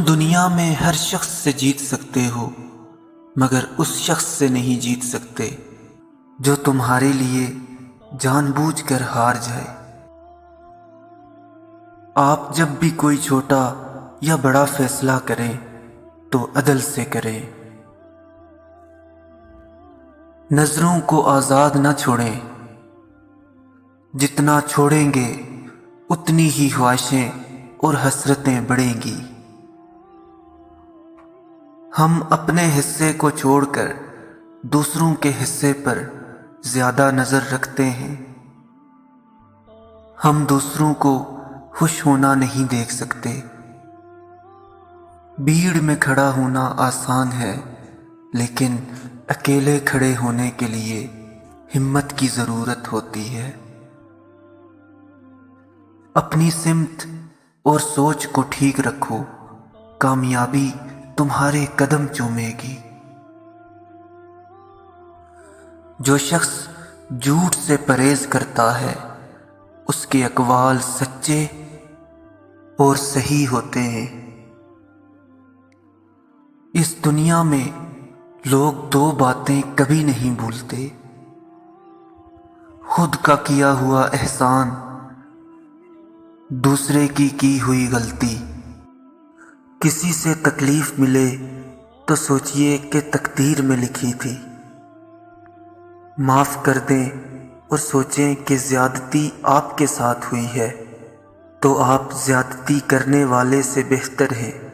تم دنیا میں ہر شخص سے جیت سکتے ہو، مگر اس شخص سے نہیں جیت سکتے جو تمہارے لیے جان بوجھ کر ہار جائے۔ آپ جب بھی کوئی چھوٹا یا بڑا فیصلہ کریں تو عدل سے کریں۔ نظروں کو آزاد نہ چھوڑیں، جتنا چھوڑیں گے اتنی ہی خواہشیں اور حسرتیں بڑھیں گی۔ ہم اپنے حصے کو چھوڑ کر دوسروں کے حصے پر زیادہ نظر رکھتے ہیں۔ ہم دوسروں کو خوش ہونا نہیں دیکھ سکتے۔ بھیڑ میں کھڑا ہونا آسان ہے، لیکن اکیلے کھڑے ہونے کے لیے ہمت کی ضرورت ہوتی ہے۔ اپنی سمت اور سوچ کو ٹھیک رکھو، کامیابی تمہارے قدم چومے گی۔ جو شخص جھوٹ سے پرہیز کرتا ہے اس کے اقوال سچے اور صحیح ہوتے ہیں۔ اس دنیا میں لوگ دو باتیں کبھی نہیں بھولتے: خود کا کیا ہوا احسان، دوسرے کی ہوئی غلطی۔ کسی سے تکلیف ملے تو سوچئے کہ تقدیر میں لکھی تھی۔ معاف کر دیں اور سوچیں کہ زیادتی آپ کے ساتھ ہوئی ہے تو آپ زیادتی کرنے والے سے بہتر ہیں۔